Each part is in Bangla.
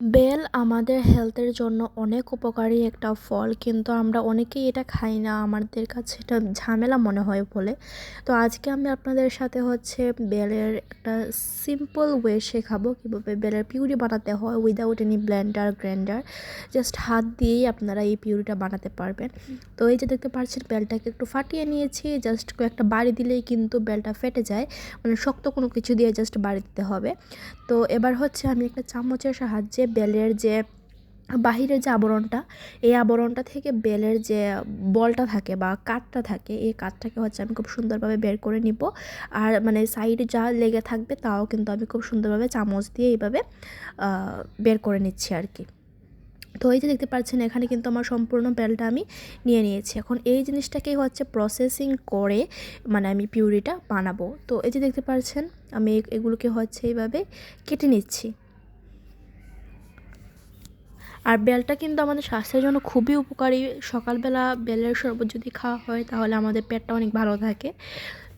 বেল আমাদের হেলথের জন্য অনেক উপকারী একটা ফল, কিন্তু আমরা অনেকেই এটা খাই না। আমাদের কাছে এটা ঝামেলা মনে হয় বলে। তো আজকে আমি আপনাদের সাথে বেলের একটা সিম্পল ওয়ে শেখাবো কীভাবে বেলের পিউরি বানাতে হয় without any Blender grinder. Just হাত দিয়েই আপনারা এই পিউরিটা বানাতে পারবেন। তো এই যে দেখতে পাচ্ছেন, বেলটাকে একটু ফাটিয়ে নিয়েছি। জাস্ট কয়েকটা বাড়ি দিলেই কিন্তু বেলটা ফেটে যায়, মানে শক্ত কোনো কিছু দিয়ে জাস্ট বাড়ি দিতে হবে। তো এবার আমি একটা চামচের সাহায্যে বেলের যে বাহিরের যে আবরণটা, এই আবরণটা থেকে বেলের যে বলটা থাকে বা কাঠটা থাকে, এই কাঠটাকে আমি খুব সুন্দরভাবে বের করে নিব। আর মানে সাইডে যা লেগে থাকবে তাও কিন্তু আমি খুব সুন্দরভাবে চামচ দিয়ে এইভাবে বের করে নিচ্ছি আর কি। তো এই যে দেখতে পাচ্ছেন, এখানে কিন্তু আমার সম্পূর্ণ বেলটা আমি নিয়ে নিয়েছি। এখন এই জিনিসটাকেই প্রসেসিং করে মানে আমি পিউরিটা বানাবো। তো এই যে দেখতে পাচ্ছেন, আমি এগুলোকে এইভাবে কেটে নিচ্ছি। আর বেলটা কিন্তু আমাদের স্বাস্থ্যের জন্য খুবই উপকারী। সকালবেলা বেলের শরবত যদি খাওয়া হয় তাহলে আমাদের পেটটা অনেক ভালো থাকে।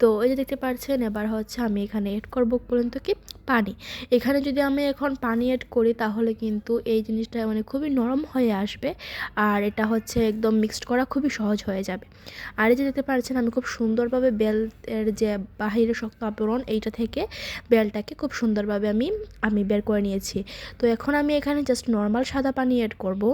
তো এই যে দেখতে পাচ্ছেন, এবার আমি এখানে এড করবো পর্যন্ত কি পানি। এখানে যদি আমি এখন পানি এড করি তাহলে কিন্তু এই জিনিসটা মানে খুবই নরম হয়ে আসবে, আর এটা একদম মিক্সড করা খুবই সহজ হয়ে যাবে। আর এই যে দেখতে পাচ্ছেন, আমি খুব সুন্দরভাবে বেলের যে বাহিরের শক্ত আবরণ এইটা থেকে বেলটাকে খুব সুন্দরভাবে আমি বের করে নিয়েছি। তো এখন আমি এখানে জাস্ট নর্মাল সাদা পানি এড করব।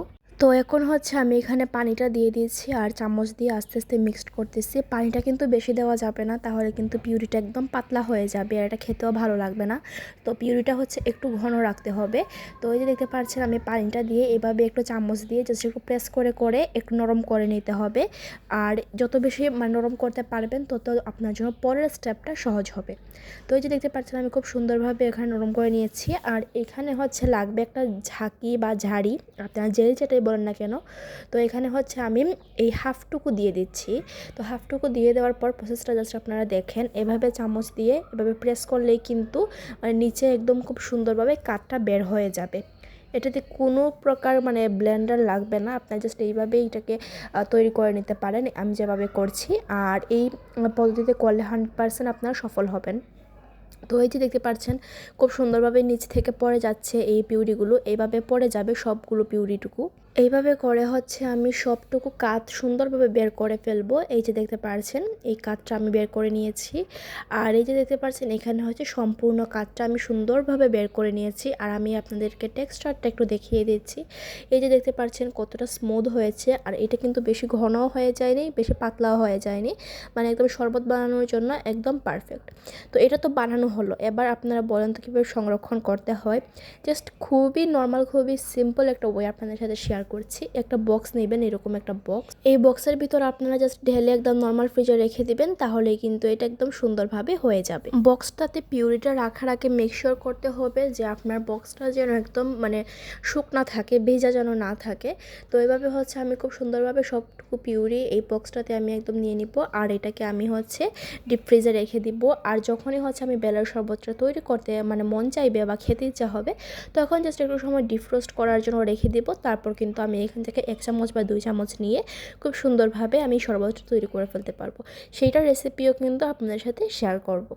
তো এখন আমি এখানে পানিটা দিয়ে দিয়েছি আর চামচ দিয়ে আস্তে আস্তে মিক্সড করতেছি। পানিটা কিন্তু বেশি দেওয়া যাবে না, তাহলে কিন্তু পিউরিটা একদম পাতলা হয়ে যাবে আর এটা খেতেও ভালো লাগবে না। তো পিউরিটা একটু ঘন রাখতে হবে। তো এই যে দেখতে পাচ্ছেন, আমি পানিটা দিয়ে এভাবে একটু চামচ দিয়ে জাস্ট একটু প্রেস করে করে একটু নরম করে নিতে হবে। আর যত বেশি মানে নরম করতে পারবেন তত আপনার জন্য পরের স্টেপটা সহজ হবে। তো এই যে দেখতে পাচ্ছেন, আমি খুব সুন্দরভাবে এখানে নরম করে নিয়েছি। আর এখানে লাগবে একটা ঝাঁকি বা ঝাড়ি, আপনারা যেটাই বলেন না কেন। তো এখানে আমি এই হাফটুকু দিয়ে দিচ্ছি। তো হাফটুকু দিয়ে দেওয়ার পর প্রসেসটা জাস্ট আপনারা দেখেন, এভাবে চামচ দিয়ে এভাবে প্রেস করলেই কিন্তু মানে নিচে একদম খুব সুন্দরভাবে কাঠটা বের হয়ে যাবে। এটাতে কোনো প্রকার মানে ব্লেন্ডার লাগবে না, আপনারা জাস্ট এইভাবেই এটাকে তৈরি করে নিতে পারেন আমি যেভাবে করছি। আর এই পদ্ধতিতে করলে 100% আপনারা সফল হবেন। তো এই যে দেখতে পাচ্ছেন, খুব সুন্দরভাবে নিচ থেকে পড়ে যাচ্ছে এই পিউরিগুলো, এইভাবে পড়ে যাবে সবগুলো পিউরিটুকু। এইভাবে করে আমি সবটুকু কাঠ সুন্দরভাবে বের করে ফেলবো। এই যে দেখতে পাচ্ছেন, এই কাঠটা আমি বের করে নিয়েছি। আর এই যে দেখতে পাচ্ছেন, এখানে সম্পূর্ণ কাঠটা আমি সুন্দরভাবে বের করে নিয়েছি। আর আমি আপনাদেরকে টেক্সচারটা একটু দেখিয়ে দিচ্ছি। এই যে দেখতে পাচ্ছেন কতটা স্মুথ হয়েছে। আর এটা কিন্তু বেশি ঘনও হয়ে যায়নি, বেশি পাতলাও হয়ে যায়নি, মানে একদম শরবত বানানোর জন্য একদম পারফেক্ট। তো এটা তো বানানো হলো, এবার আপনারা বলেন তো কীভাবে সংরক্ষণ করতে হয়। জাস্ট খুবই নর্মাল, খুবই সিম্পল একটা ওয়ে আপনাদের সাথে শেয়ার করছি। একটা বক্স নেবেন, এরকম একটা বক্স। এই বক্সের ভিতর আপনারা জাস্ট ঢেলে একদম নর্মাল ফ্রিজে রেখে দিবেন, তাহলেই কিন্তু এটা একদম সুন্দরভাবে হয়ে যাবে। বক্সটাতে পিউরিটা রাখার আগে মেকশিওর করতে হবে যে আপনার বক্সটা যেন একদম মানে শুকনা থাকে, ভেজা যেন না থাকে। তো এইভাবে আমি খুব সুন্দরভাবে সবটুকু পিউরি এই বক্সটাতে আমি একদম নিয়ে নিব। আর এটাকে আমি ডিপ ফ্রিজে রেখে দিব। আর যখনই আমি বেলার শরবতটা তৈরি করতে মানে মন চাইবে বা খেতে ইচ্ছা হবে, তখন জাস্ট একটু সময় ডিফ্রোস্ট করার জন্য রেখে দিব। তারপর কিন্তু আমি এখান থেকে 1 চামচ বা 2 চামচ নিয়ে খুব সুন্দরভাবে আমি শরবতটা তৈরি করে ফেলতে পারবো। সেইটার রেসিপিও কিন্তু আপনাদের সাথে শেয়ার করব।